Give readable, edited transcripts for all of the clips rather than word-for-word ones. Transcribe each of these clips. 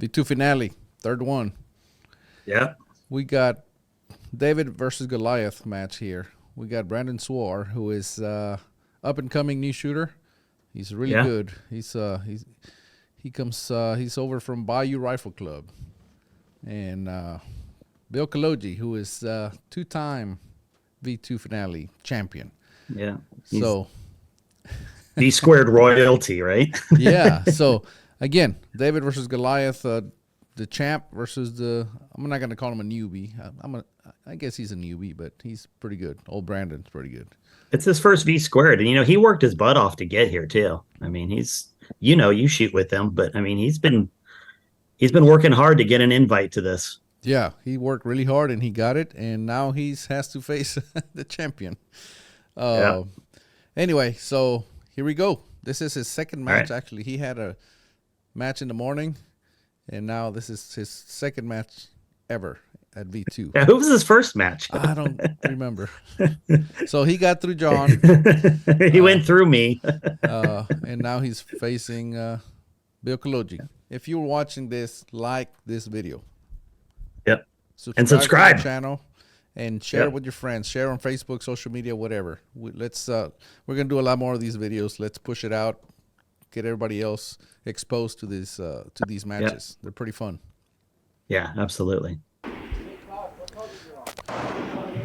V2 finale, third one. Yeah. We got David versus Goliath match here. We got Brandon Zwahr, who is up and coming new shooter. He's really good. He's over from Bayou Rifle Club, and Bill Kolodziej, who is two-time V2 finale champion. Yeah. So V squared royalty, right? yeah. So again, David versus Goliath, the champ versus I'm not gonna call him a newbie. I guess he's a newbie, but he's pretty good. Old Brandon's pretty good. It's his first V squared, and he worked his butt off to get here too. I mean, you shoot with him, but I mean, he's been working hard to get an invite to this. Yeah, he worked really hard and he got it, and now he has to face the champion. Anyway, so here we go. This is his second match. Right. Actually, he had a match in the morning, and now this is his second match ever at V2. Yeah, who was his first match? I don't remember. So he got through John. He went through me. And now he's facing Bill Kolodziej. If you're watching this, like this video. Yep. Subscribe to the channel and share it with your friends. Share on Facebook, social media, whatever. We're gonna do a lot more of these videos. Let's push it out. Get everybody else exposed to these matches. They're pretty fun. Yeah, absolutely.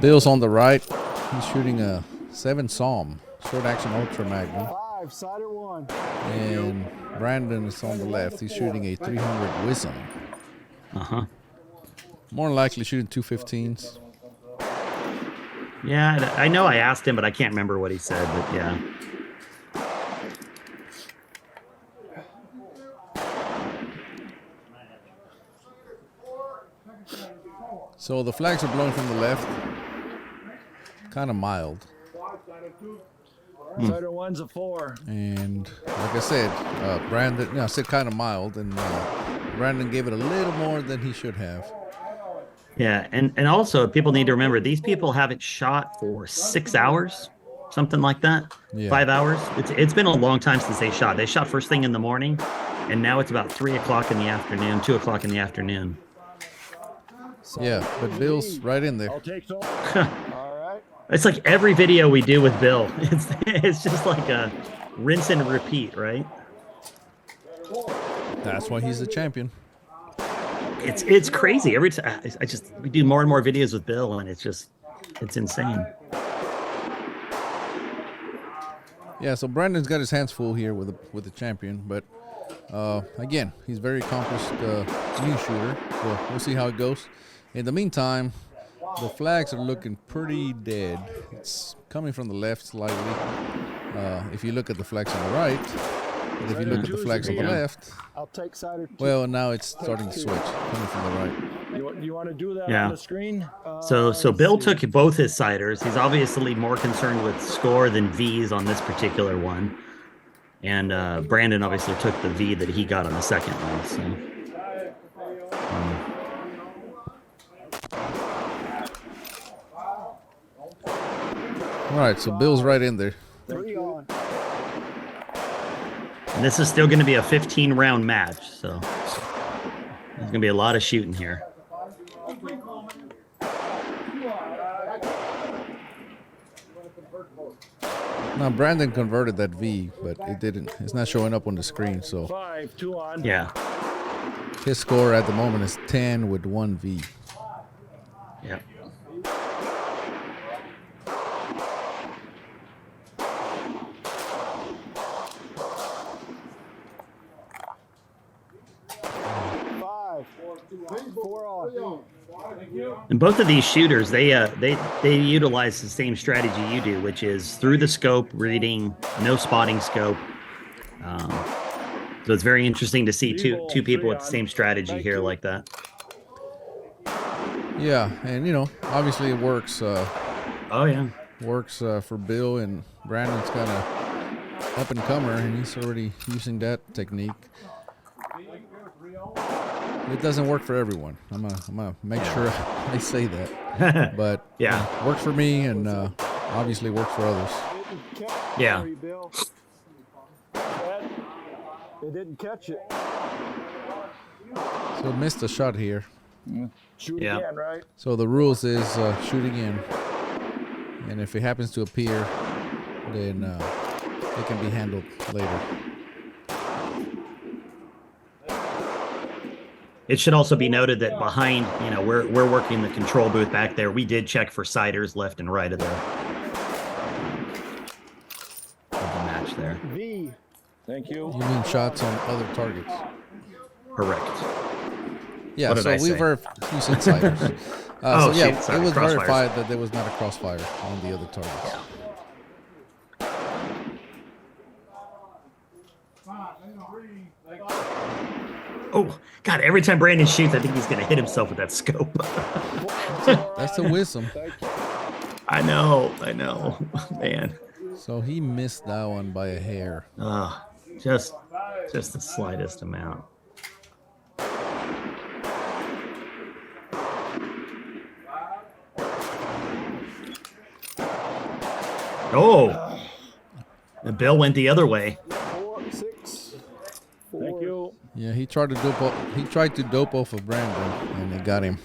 Bill's on the right. He's shooting a 7 Psalm short action ultra magnum. 5 cider 1. And Brandon is on the left. He's shooting a 300 Wisdom. More than likely shooting 215s. Yeah, I know I asked him, but I can't remember what he said, but yeah. So the flags are blowing from the left. Kind of mild. Cider 1's a 4. And like I said, Brandon, I said kind of mild, and Brandon gave it a little more than he should have. Yeah, and also people need to remember, these people haven't shot for 6 hours, something like that. 5 hours. It's been a long time since they shot. They shot first thing in the morning, and now it's about 3 o'clock in the afternoon, 2 o'clock in the afternoon. Yeah, but Bill's right in there. I'll take some. All right. It's like every video we do with Bill. It's just like a rinse and repeat, right? That's why he's the champion. It's crazy. Every time we do more and more videos with Bill, and it's insane. Yeah, so Brandon's got his hands full here with the champion, but again, he's very accomplished new shooter. So we'll see how it goes. In the meantime, the flags are looking pretty dead. It's coming from the left slightly. If you look at the flags on the right, and if you look at the flags on the left, I'll take cider 2. well, now it's starting to switch, coming from the right. You want to do that on the screen? So Bill took both his ciders. He's obviously more concerned with score than V's on this particular one. And Brandon obviously took the V that he got on the second one. So. All right, so Bill's right in there. 3 on. And this is still going to be a 15-round match, so there's going to be a lot of shooting here. Now Brandon converted that V, but it didn't. It's not showing up on the screen. So 5, 2 on. Yeah. His score at the moment is 10 with 1 V. Yeah. And both of these shooters, they utilize the same strategy you do, which is through the scope reading, no spotting scope. So it's very interesting to see two people with the same strategy here like that. Yeah, and obviously it works. Oh yeah, works for Bill, and Brandon's kind of up and comer, and he's already using that technique. It doesn't work for everyone. I'm gonna make sure I say that. But yeah, works for me, and obviously works for others. Yeah. They didn't catch it. So missed a shot here. Shoot Yeah. again, right? So the rules is shoot again. And if it happens to appear, then it can be handled later. It should also be noted that behind, we're working the control booth back there. We did check for siders left and right of the match there. V. Thank you. You mean shots on other targets? Correct. Yeah, What did so I we say? you said sliders. Oh, so yeah, shoot, sorry, it was crossfires. verified that there was not a crossfire on the other targets. Oh, God, every time Brandon shoots, I think he's going to hit himself with that scope. That's the wisdom. I know, man. So he missed that one by a hair. Just the slightest amount. Oh, the bill went the other way. 4, 6. 4. Thank you. Yeah, he tried to dope off of Brandon, and it got him.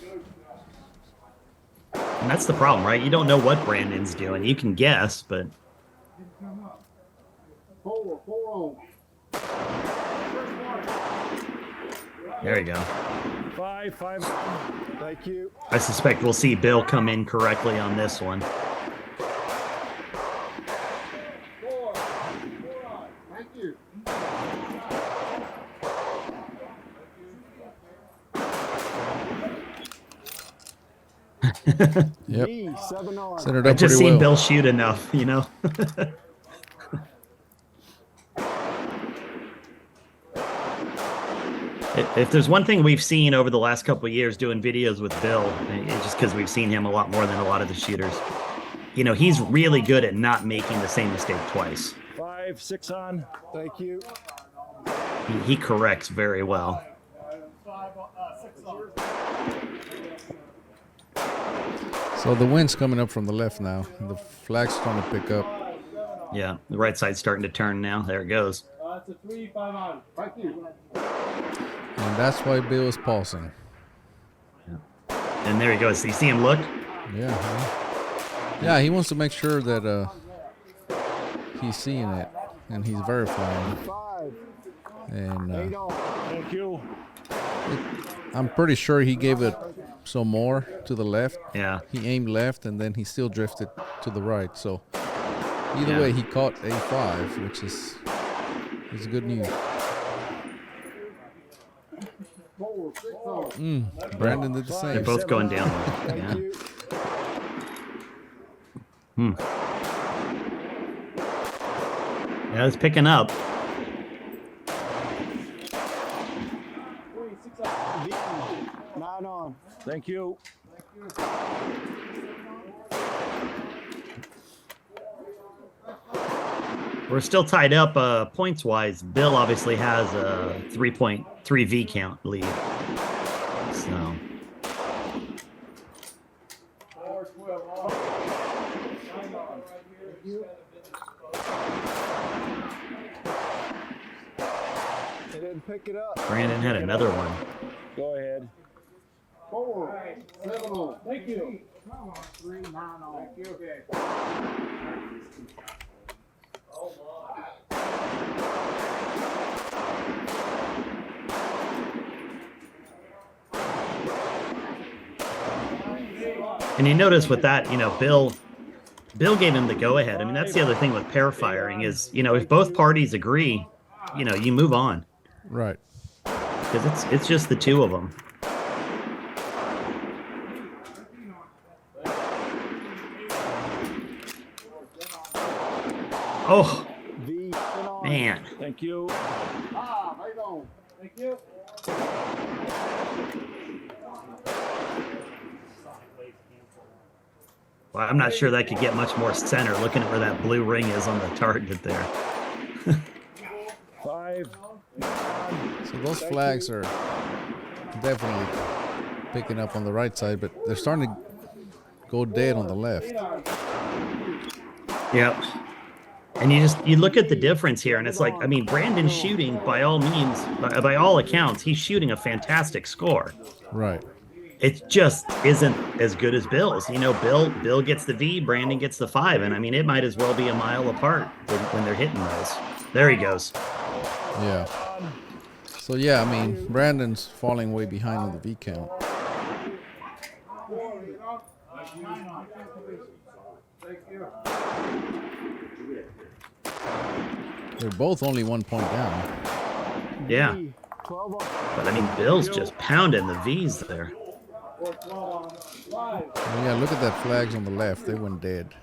And that's the problem, right? You don't know what Brandon's doing. You can guess, but 4. there you go. 5. Thank you. I suspect we'll see Bill come in correctly on this one. 4. Thank you. Yep. V. 7 on. Set it I up just pretty seen well. Bill shoot enough, If there's one thing we've seen over the last couple of years doing videos with Bill, it's just because we've seen him a lot more than a lot of the shooters, he's really good at not making the same mistake twice. 5, 6 on. Thank you. He corrects very well. So the wind's coming up from the left now. The flag's starting to pick up. Yeah, the right side's starting to turn now. There it goes. It's a 3, 5 on. Thank you. And that's why Bill is pausing. And there he goes. You see him look? Yeah, he wants to make sure that he's seeing it and he's verifying. 5. And 8 on. Thank you. I'm pretty sure he gave it some more to the left. Yeah. He aimed left and then he still drifted to the right. So either Yeah. way, he caught a 5, which is good news. 4, 6 on. Brandon did the They're same. both going down. Thank Yeah. you. Yeah, it's picking up. V. 9 on. Thank you. We're still tied up points-wise. Bill obviously has a 3.3 V count lead. So, They didn't pick it up. Brandon had another one. Go ahead. 4, 7 on. Thank you. 3, 9 on. Thank you. And you notice with that, Bill gave him the go-ahead. I mean, that's the other thing with pair firing is, if both parties agree, you move on. Right. Because it's just the two of them. Oh, V. On. man. Thank you. Right on. Thank you. Well, I'm not sure that could get much more center looking at where that blue ring is on the target there. 5. So those flags are definitely picking up on the right side, but they're starting to go dead on the left. Yep. And you look at the difference here, and it's like, I mean, Brandon's shooting by all means, by all accounts, he's shooting a fantastic score. Right. It just isn't as good as Bill's. You know, Bill gets the V, Brandon gets the 5, and I mean, it might as well be a mile apart when they're hitting those. There he goes. Yeah. So yeah, I mean, Brandon's falling way behind on the V count. They're both only 1 point down. Yeah. But I mean, Bill's just pounding the V's there. Yeah, look at that flags on the left. They went dead.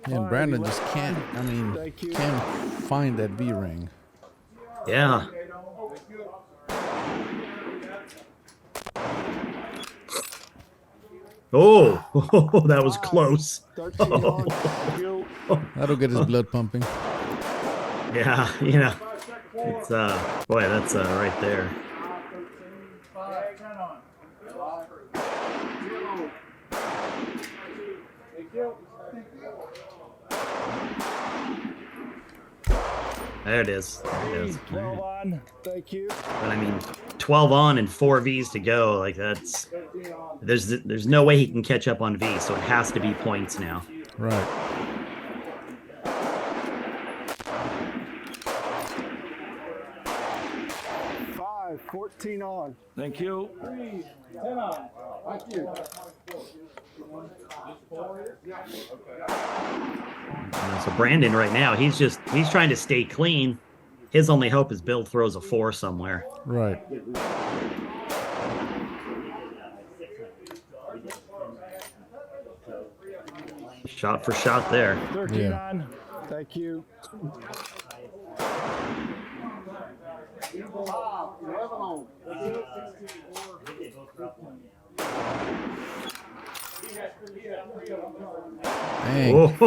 Yeah, and Brandon just can't, I mean, can't find that V ring. Yeah. Oh, that was close. That'll get his blood pumping. Yeah, you know, it's boy, that's right there. There it is. There it is. 12 on. Thank you. But I mean, 12 on and 4 Vs to go. Like that's there's no way he can catch up on V, so it has to be points now. Right. Five, 14 on. Thank you. 3, 10 on. Thank you. So Brandon right now, he's trying to stay clean. His only hope is Bill throws a 4 somewhere. Right. Shot for shot there. 13 on. Thank you. 11 on. Dang.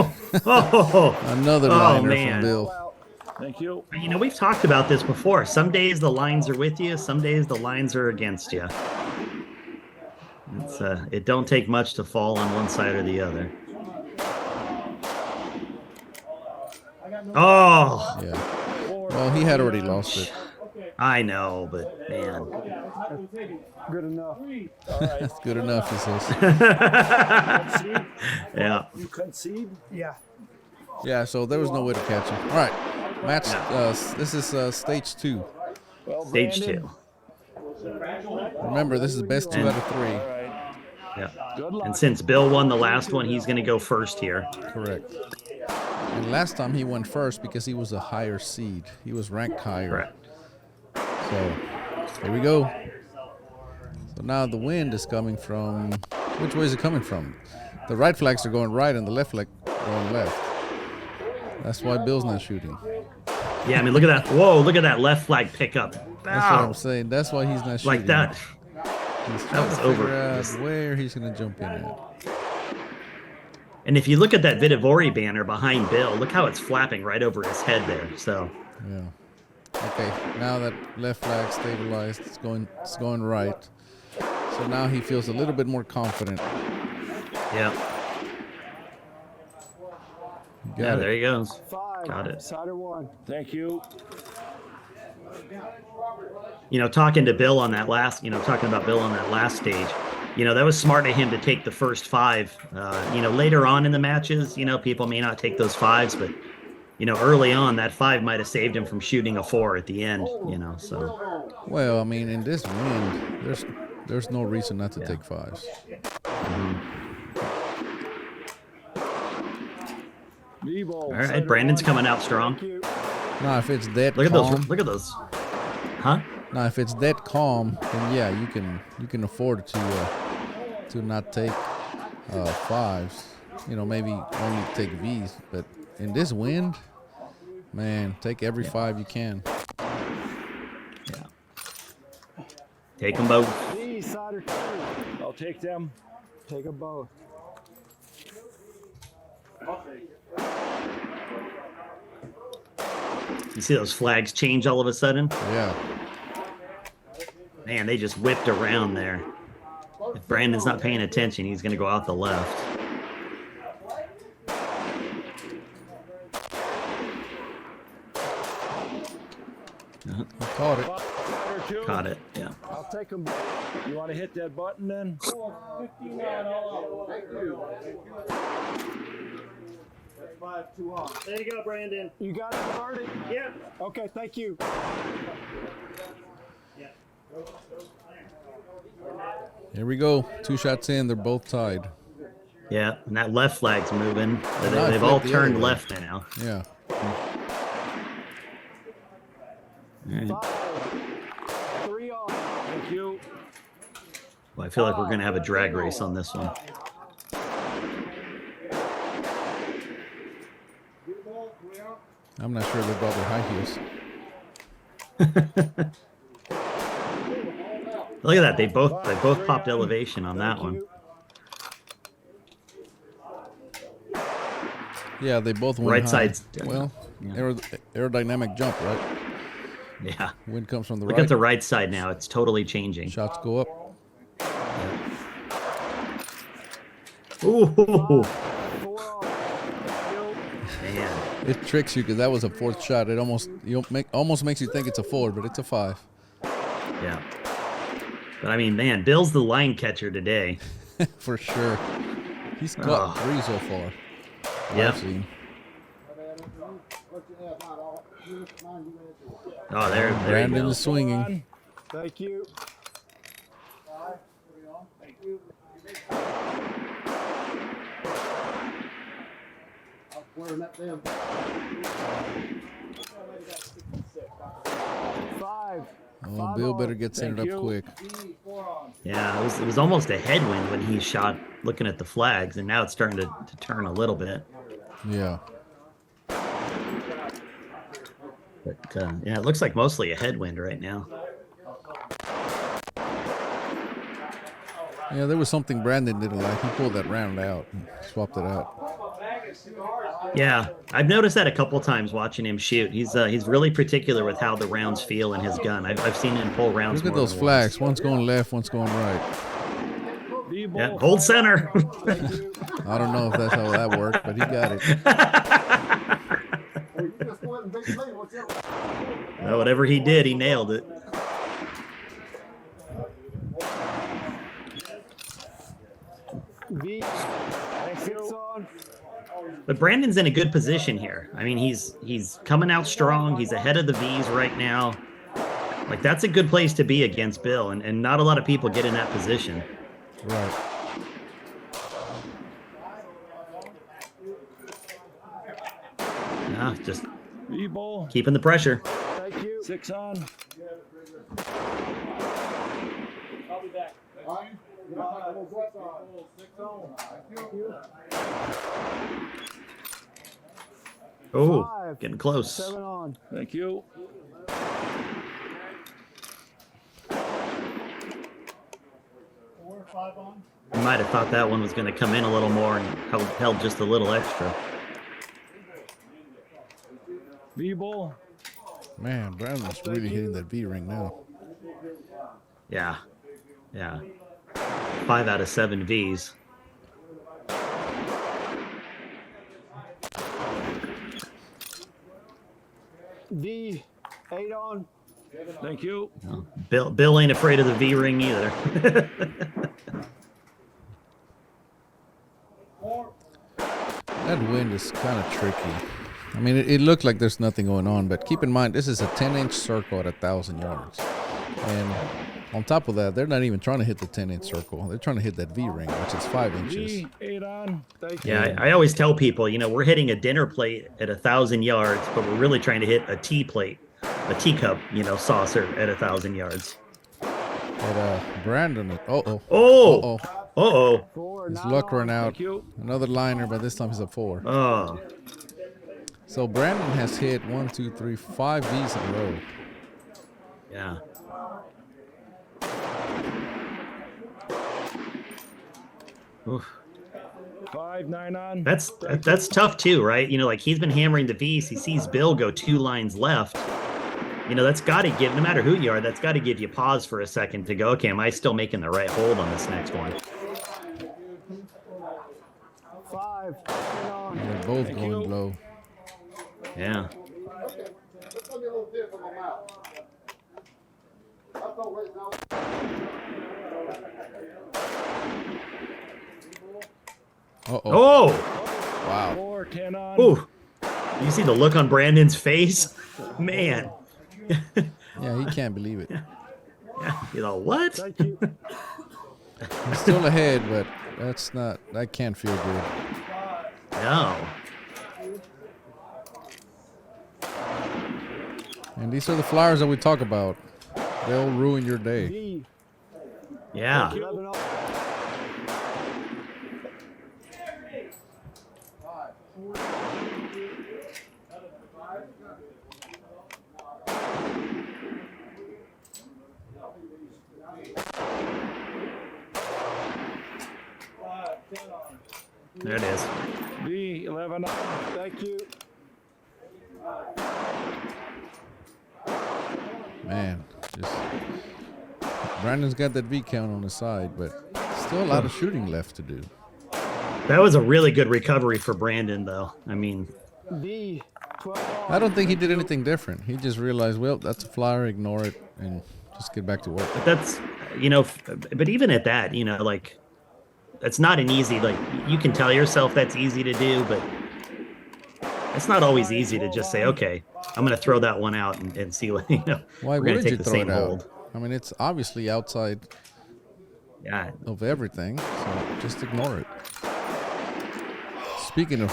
Oh. Another liner man. from Bill. Thank you. You know, we've talked about this before. Some days the lines are with you. Some days the lines are against you. It don't take much to fall on one side or the other. Oh. Yeah. Well, he had already lost it. I know, but man. Good enough. That's good enough, he says. Yeah. You concede? Yeah. Yeah, so there was no way to catch him. All right. Match, this is stage 2. Well, Stage Brandon, 2. Remember, this is best 2 out of 3. Yeah. good luck. And since Bill won the last one, he's going to go first here. Correct. And last time he went first because he was a higher seed. He was ranked higher. Correct. So, here we go. So now the wind is coming from... Which way is it coming from? The right flags are going right and the left flag going left. That's why Bill's not shooting. Yeah, I mean, look at that. Whoa, look at that left flag pickup. That's what I'm saying. That's why he's not shooting. Like that. He's That trying was to over. figure out where he's going to jump in at. And if you look at that Vitavori banner behind Bill, look how it's flapping right over his head there. So, Yeah. Okay, now that left flag stabilized, it's going right. So now he feels a little bit more confident. yeah. Got Yeah, it. there he goes. 5. Got it. Cider 1. Thank you. You know, talking to Bill on that last, talking about Bill on that last stage, that was smart of him to take the first 5. Later on in the matches, people may not take those 5s, but, early on, that 5 might have saved him from shooting a 4 at the end, so. Well, I mean, in this wind, there's no reason not to take 5s. All All right, Brandon's coming out strong. Now, if it's that Look at calm, those. Look at those. Huh? now if it's that calm, then yeah, you can afford to not take 5s. Maybe only take Vs. But in this wind, man, take every 5 you can. Yeah. Take them both. V, Cider 2. I'll take them. Take them both. You see those flags change all of a sudden? Yeah. Man, they just whipped around there. If Brandon's not paying attention, he's going to go out the left. Caught it. Caught it, yeah. I'll take them. You want to hit that button then? 59 all out. Thank you. That's 5-2 off. There you go, Brandon. You got it started? Yeah. Okay, thank you. Here we go. 2 shots in. They're both tied. Yeah, and that left flag's moving. Now I They've all flipped the turned other way. left now. Yeah. All right. 3 off. Thank you. Well, I feel like we're going to have a drag race on this one. I'm not sure they brought their high heels. Look at that. They both popped elevation on that one. Yeah, they both went Right high. side's Well, yeah. aerodynamic jump, right? Yeah. Wind comes from the Look right. at the right side now. It's totally changing. Shots go up. Ooh. 4 off. Thank you. Man. It tricks you because that was a 4th shot. It almost makes you think it's a 4, but it's a 5. Yeah. But I mean, man, Bill's the line catcher today. For sure. He's caught Oh. 3 so far. Yep. I've seen. Oh, there you Brandon go. is swinging. On. Thank you. Five. Oh, Bill better get centered up quick. Yeah, it was almost a headwind when he shot looking at the flags, and now it's starting to turn a little bit. Yeah. But yeah, it looks like mostly a headwind right now. Yeah, there was something Brandon didn't like. He pulled that round out and swapped it out. Yeah, I've noticed that a couple times watching him shoot. He's really particular with how the rounds feel in his gun. I've seen him pull rounds. Look at more those than flags. once. One's going left, one's going right. Yeah, hold center. I don't know if that's how that worked, but he got it. Well, whatever he did, he nailed it. V. Thank you. But Brandon's in a good position here. I mean, he's coming out strong. He's ahead of the V's right now. Like, that's a good place to be against Bill, and not a lot of people get in that position. Right. No, just V-ball. keeping the pressure. Thank you. 6 on. I'll be back. Oh, 5. getting close. 7 on. Thank you. You might have thought that one was going to come in a little more and held just a little extra. V-ball. Man, Brandon's really hitting that V ring now. Yeah. Yeah. 5 out of 7 V's. D. 8 on. Thank you. No, Bill ain't afraid of the V ring either. That wind is kind of tricky. I mean, it looked like there's nothing going on, but keep in mind, this is a 10-inch circle at 1,000 yards. And on top of that, they're not even trying to hit the 10-inch circle. They're trying to hit that V ring, which is 5 inches. D. 8 on. Thank you. Yeah, I always tell people, we're hitting a dinner plate at 1,000 yards, but we're really trying to hit a tea plate, a teacup, saucer at 1,000 yards. But Brandon, Oh, uh-oh. 4. His 9 luck on. ran out. Thank you. Another liner, but this time he's a 4. Oh, So Brandon has hit 1, 2, 3, 5 V's in a row. yeah. Oof. 5. 9 on. That's tough too, right? Like he's been hammering the V's. He sees Bill go 2 lines left, You know, that's got to give, no matter who you are, that's got to give you pause for a second to go, okay, am I still making the right hold on this next one? 5. They're both going low. Yeah. Uh-oh. Oh! Wow. 4, 10 on. Ooh. You see the look on Brandon's face? Man. Yeah, he can't believe it. Yeah. You know, what? Thank you. He's still ahead, but that can't feel good. No. And these are the flyers that we talk about. They'll ruin your day. B. Yeah. 11 on. There it is. B. 11 on. Thank you. Man, just Brandon's got that V count on the side, but still a lot of shooting left to do. That was a really good recovery for Brandon, though. I mean, D. 12 on. I don't think he did anything different. He just realized, well, that's a flyer, ignore it, and just get back to work. but that's, you know, but even at that, you know, like, that's not an easy, like, you can tell yourself that's easy to do, but it's not always easy to just say, okay, I'm going to throw that one out and see what, you know, Why we're going wouldn't to you take the throw same it out? hold. I mean, it's obviously outside Yeah. of everything, so just ignore it. Speaking of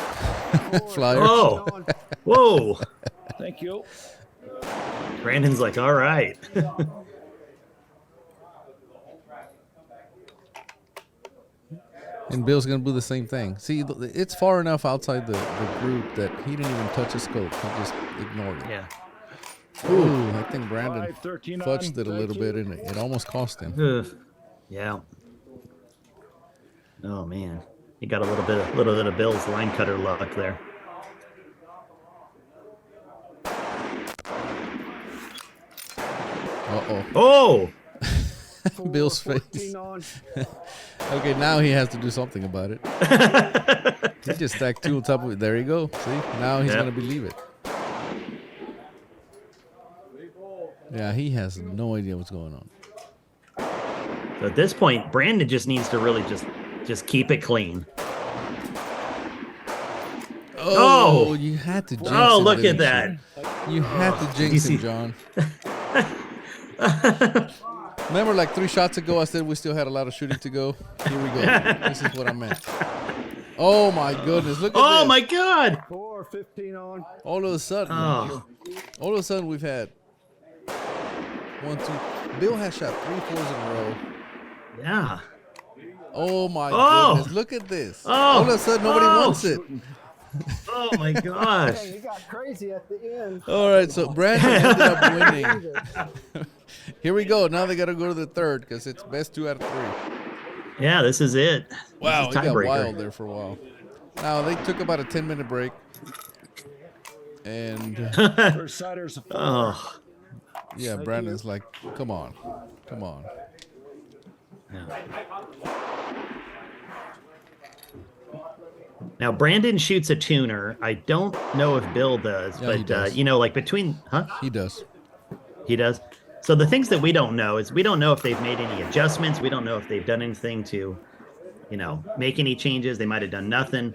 flyers, Oh, whoa. Thank you. Brandon's like, all right. and Bill's going to do the same thing. See, it's far enough outside the group that he didn't even touch a scope. He just ignored it. Yeah. Ooh, I think Brandon 5, 13 on. fudged it a little Thank bit, you. and it almost cost him. Ugh. Yeah. Oh man, he got a little bit of Bill's line cutter luck there. Uh-oh. Oh, Bill's face. 14 on. Okay, now he has to do something about it. He just stacked two on top of it. There you go. See? Now he's Yep. going to believe it. Yeah, he has no idea what's going on. so at this point, Brandon just needs to really just keep it clean. Oh, Oh! you had to jinx Oh, him, look at didn't that. You had to jinx you see- him, John. Remember, like 3 shots ago, I said we still had a lot of shooting to go. Here we go. This is what I meant. Oh my goodness! Look at Oh this. my God! 4, 15 on. All of a sudden, we've had 1, 2. Bill has shot 3 fours in a row. Yeah. Oh my Oh. goodness! Look at this. Oh. All of a sudden, nobody Oh. wants it. Oh my gosh. Hey, you got crazy at the end. All right, so Brandon ended up winning. Here we go. Now they got to go to the third because it's best 2 out of 3. Yeah, this is it. Wow, This it is a got tiebreaker. wild there for a while. Now they took about a 10-minute break, and First sider's a 4. Oh. yeah, Brandon's like, "Come on, come on." Now Brandon shoots a tuner. I don't know if Bill does, Yeah, he but does. you know, like between, He does. He does. So the things that we don't know is we don't know if they've made any adjustments. We don't know if they've done anything to, you know, make any changes. They might have done nothing.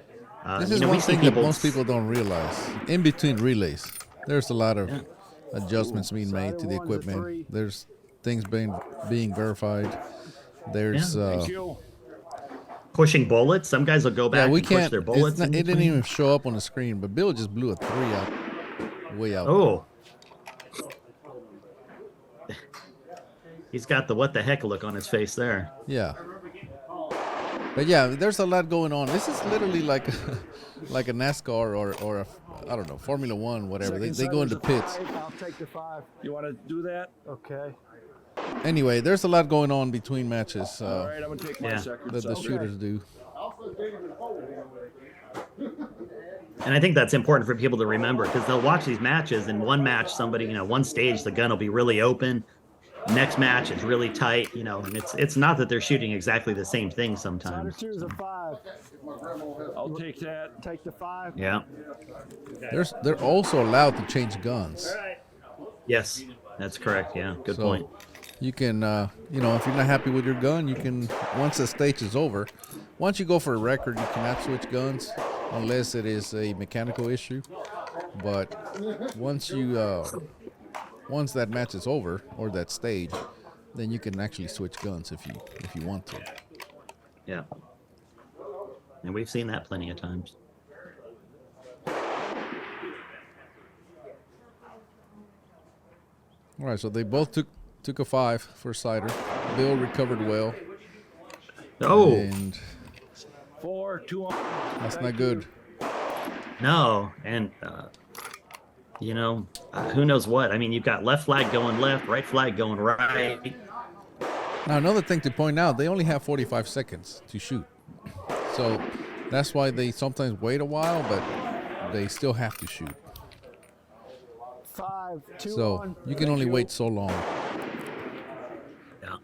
This you is know, one we see thing that most people don't realize. In between relays, there's a lot of adjustments being made to the Side 1 to 3. equipment. There's things being verified. There's Thank you. pushing bullets. Some guys will go back we and push can't. their bullets. It in didn't between. even show up on the screen, but Bill just blew a 3 out, way out. Oh. He's got the what the heck look on his face there. Yeah. But yeah, there's a lot going on. This is literally like like a NASCAR or a, I don't know, Formula One, whatever. They go into pits. I'll take the 5. You want to do that? Okay. Anyway, there's a lot going on between matches All right, I'm going to take my Yeah. seconds. that the out. shooters do. And I think that's important for people to remember because they'll watch these matches. In one match, somebody, one stage, the gun will be really open. Next match is really tight, and it's not that they're shooting exactly the same thing sometimes. Two is a 5. I'll take that. Take the 5. Yeah. They're also allowed to change guns. All right. Yes, that's correct. Yeah, good point. You can, if you're not happy with your gun, you can, once the stage is over, once you go for a record, you cannot switch guns unless it is a mechanical issue. But once that match is over, or that stage, then you can actually switch guns if you want to. Yeah. And we've seen that plenty of times. All right, so they both took a 5 for Cider. Bill recovered well. Oh, And 4, 2 on. that's not good. no. And, who knows what? I mean, you've got left flag going left, right flag going right. Now, another thing to point out, they only have 45 seconds to shoot. So that's why they sometimes wait a while, but they still have to shoot. 5, 2 So on. you can only wait so long. Yeah.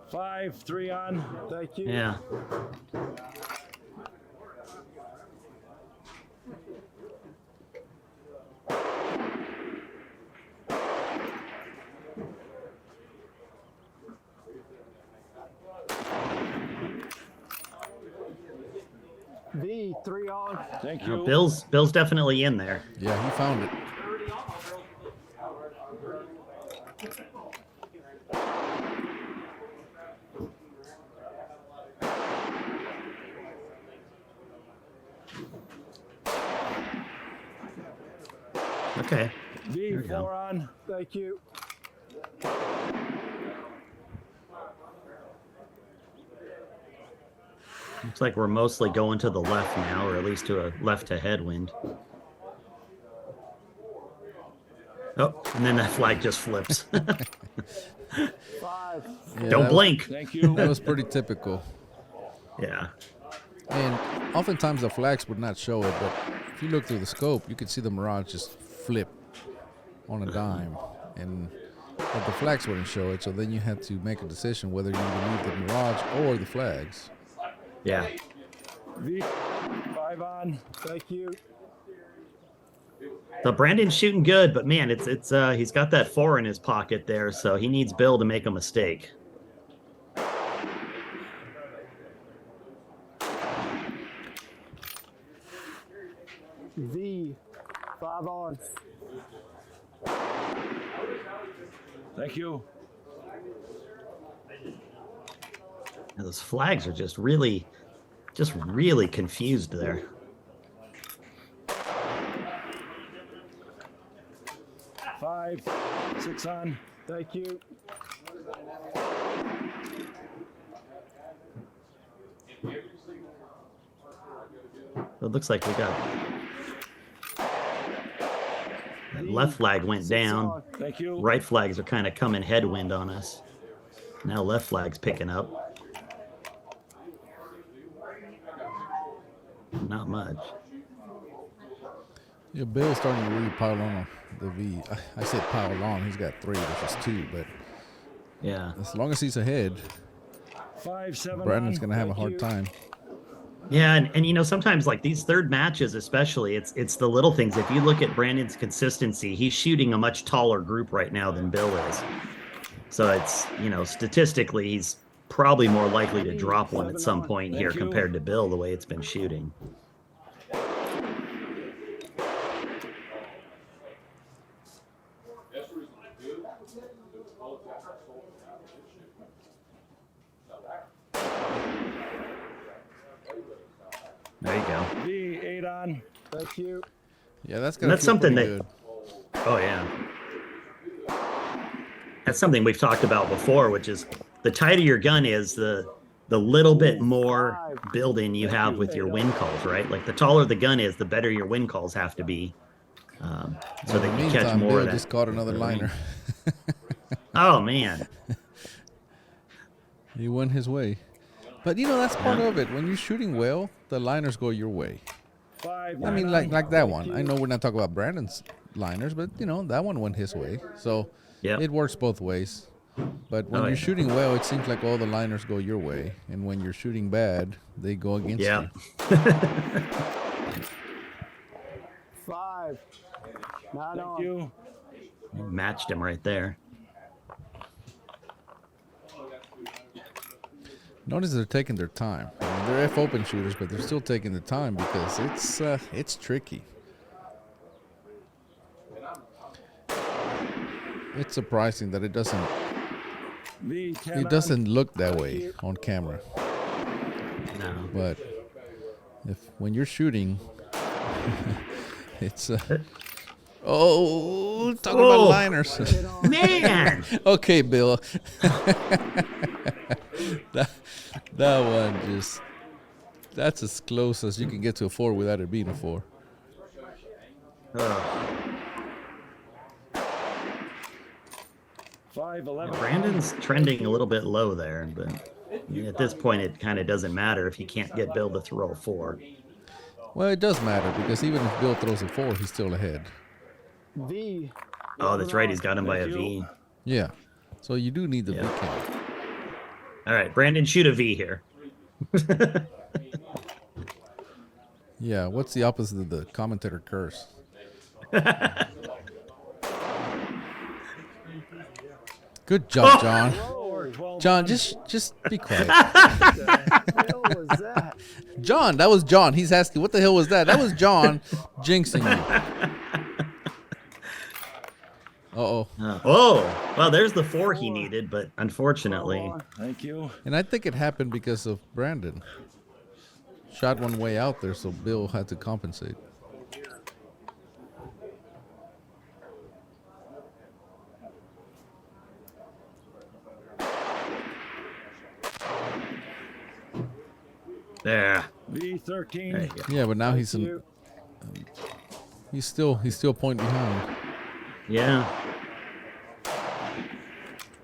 Five, 3 on. Thank you. Yeah. V, 3 on. Thank Well, you. Bill's definitely in there. Yeah, he found it. Okay. V, we go. 4 on. Thank you. Looks like we're mostly going to the left now, or at least to a left to headwind. Oh, and then that flag just flips. 5. Yeah, Don't that blink. Thank you. That was pretty typical. Yeah. And oftentimes the flags would not show it, but if you look through the scope, you can see the Mirage just flip on a dime. But the flags wouldn't show it, so then you had to make a decision whether you believe the Mirage or the flags. Yeah. V, 5 on. Thank you. So Brandon's shooting good, but man, it's he's got that 4 in his pocket there, so he needs Bill to make a mistake. V, 5 on. Thank you. Now, those flags are just really confused there. Five, 6 on. Thank you. It looks like we got that left flag went down. Thank you. Right flags are kind of coming headwind on us. Now left flag's picking up. Not much. Yeah, Bill's starting to really pile on the V. I said pile on. He's got 3 versus 2, but Yeah. as long as he's ahead, 5, 7 Brandon's on. going to have a Thank hard you. time. Yeah, and sometimes like these third matches especially, it's the little things. If you look at Brandon's consistency, he's shooting a much taller group right now than Bill is. So it's, statistically he's probably more likely to drop one at some point here Thank you. compared to Bill the way it's been shooting. There you go. V, 8 on. Thank you. Yeah, that's And going to that's feel something pretty that- good. Oh yeah. That's something we've talked about before, which is the tighter your gun is, the the little bit more build-in you have with your wind calls, right? Like the taller the gun is, the better your wind calls have to be, so that you catch more Bill of that. just caught another liner. Oh man, He went his way. But that's part of it. When you're shooting well, the liners go your way. 5, I mean, 9 like that one. I know we're not talking about Brandon's liners, but that one went his way. So Yep. it works both ways. But when Oh, you're yeah. shooting well, it seems like all the liners go your way, and when you're shooting bad, they go against Yeah. you. 5. Not Thank on. you. Matched him right there. Notice they're taking their time. I mean, they're F open shooters, but they're still taking the time because it's tricky. It's surprising that it doesn't V 10 it doesn't look that way on camera. No. But when you're shooting, it's talking about Whoa. liners. Man, Okay, Bill. that one that's as close as you can get to a 4 without it being a 4. 5, 11. Brandon's trending a little bit low there, but at this point, it kind of doesn't matter if he can't get Bill to throw a 4. Well, it does matter because even if Bill throws a 4, he's still ahead. V. Oh, that's right. He's got him by a V. Yeah. So you do need the Yeah. V count. All right, Brandon, shoot a V here. Yeah. What's the opposite of the commentator curse? Good job, John. 4, 12. John, just be quiet. What the hell was that? John, that was John. He's asking, what the hell was that? That was John jinxing you. Uh-oh. Oh, well, there's the 4 he needed, but unfortunately, Thank you. And I think it happened because of Brandon. Shot one way out there, so Bill had to compensate. there. V 13. There you go. Yeah, but now he's still a point behind. Yeah.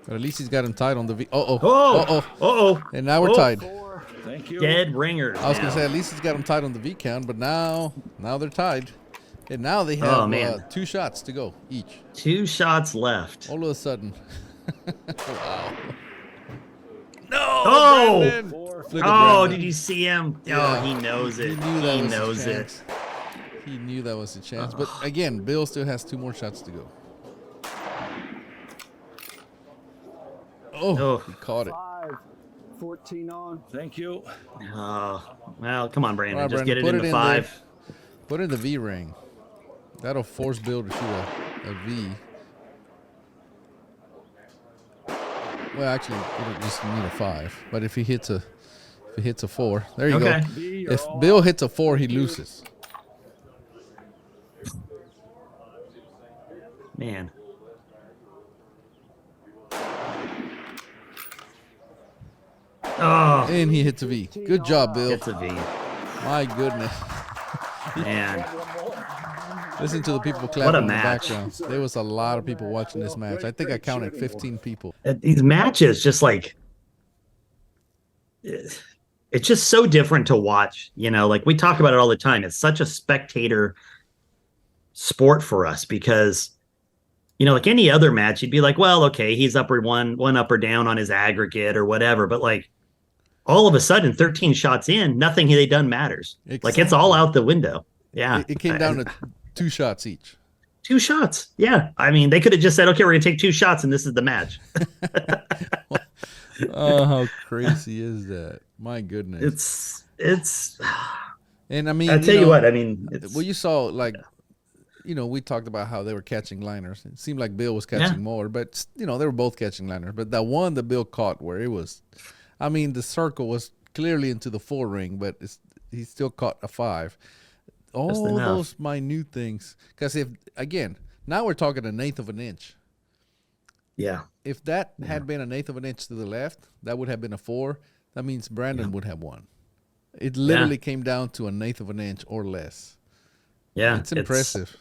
But at least he's got him tied on the V. Uh-oh. Oh, Uh-oh. uh-oh. And now we're Oh. tied. 4. Thank you. Dead ringers. I was gonna now. say at least he's got him tied on the V count, but now they're tied. And now they have Oh, man. 2 shots to go each. 2 shots left. All of a sudden. Wow. No! Oh! Brandon! 4, Look at Oh, Brandon. did you see him? Yeah. Oh, he knows it. He knew that He was knows a it. chance. He knew that was a chance. But again, Bill still has 2 more shots to go. Oh, Oh. he caught it. 5. 14 on. Thank you. Oh, well, come on, Brandon. All right, Just Brandon, get it put into it in 5. Put in the V ring. That'll force Bill to shoot a V. Well, actually, it'll just need a 5. But if he hits a 4, there you Okay. go. V, you're If all Bill out. hits a 4, he loses. Man. Oh, And he hits a V. Good job, Bill. it's a V. My goodness. Man. Listen to the people clapping in the match. background. There was a lot of people watching this match. I think I counted 15 people. These matches just like it's just so different to watch, like we talk about it all the time. It's such a spectator sport for us because like any other match you'd be like, well, okay, he's up or one up or down on his aggregate or whatever, but like all of a sudden 13 shots in, nothing they done matters. Like it's all out the window. Yeah. It came down to 2 shots each. 2 shots. Yeah. I mean, they could have just said, okay, we're going to take 2 shots and this is the match. Oh, how crazy is that? My goodness. It's And I mean, I'll tell you what, I mean, it's, well, you saw we talked about how they were catching liners. It seemed like Bill was catching more, but they were both catching liners. But that one that Bill caught where it was, I mean, the circle was clearly into the 4 ring, but he still caught a 5. All enough. those minute things. Because now we're talking 1/8 of an inch. yeah. If that had been 1/8 of an inch to the left, that would have been a 4. that means Brandon would have won. It literally came down to 1/8 of an inch or less. Yeah, It's impressive.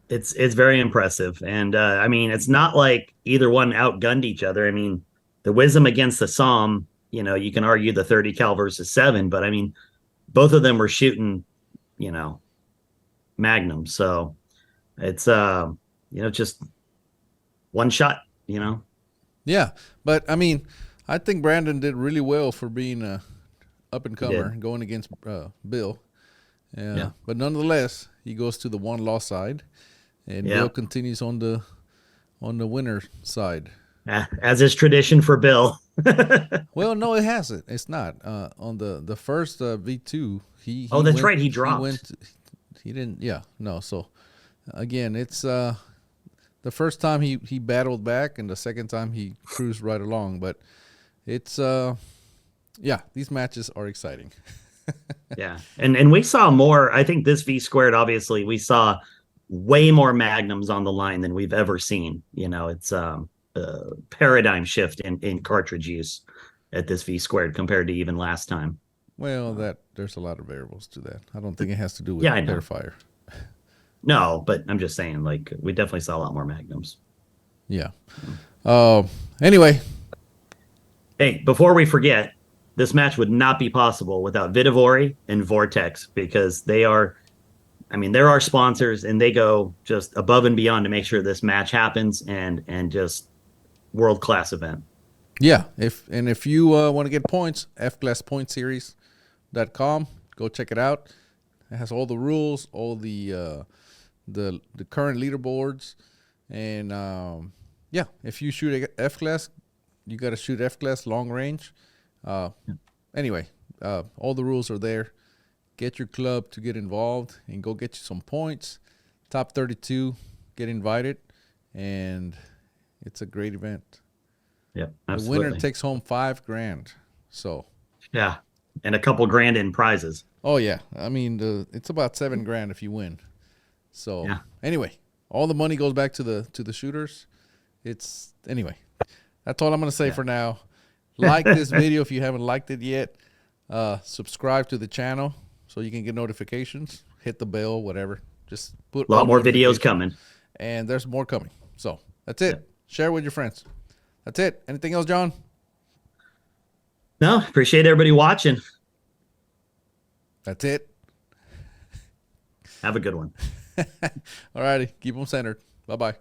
It's very impressive, and I mean, it's not like either one outgunned each other. I mean, the Wisdom against the Somme, you know, you can argue the 30 cal versus 7, but I mean, both of them were shooting, you know, magnums. So it's you know, just one shot, you know. Yeah, but I mean, I think Brandon did really well for being a up and comer going against Bill. Yeah, but nonetheless, he goes to the one loss side, and Bill continues on the winner side. As is tradition for Bill. Well, no, it hasn't. It's not. On the first V2, he that's went, right. He dropped. He didn't. Yeah, no. So again, it's the first time he battled back, and the second time he cruised right along. But it's these matches are exciting. Yeah, and we saw more. I think this V squared, obviously, we saw way more magnums on the line than we've ever seen. You know, it's a paradigm shift in cartridge use at this V squared compared to even last time. Well, there's a lot of variables to that. I don't think it has to do with pair fire. No, but I'm just saying, like, we definitely saw a lot more magnums. Yeah. Anyway. Hey, before we forget, this match would not be possible without Vitavori and Vortex, because they're our sponsors, and they go just above and beyond to make sure this match happens and just world-class event. Yeah. If you want to get points, fclasspointseries.com, go check it out. It has all the rules, all the current leaderboards, and if you shoot F class, you got to shoot F class long range. Anyway, all the rules are there. Get your club to get involved and go get you some points. Top 32 get invited, and it's a great event. Yeah, absolutely. The winner takes home $5,000. So yeah, and a couple grand in prizes. Oh yeah, I mean it's about $7,000 if you win. So anyway, all the money goes back to the shooters. Anyway, that's all I'm gonna say for now. Like this video if you haven't liked it yet. Subscribe to the channel so you can get notifications. Hit the bell, whatever. Just put a lot more videos coming. And there's more coming. So that's it. Yeah. Share with your friends. That's it. Anything else, John? No, appreciate everybody watching. That's it. Have a good one. All righty. Keep them centered. Bye-bye.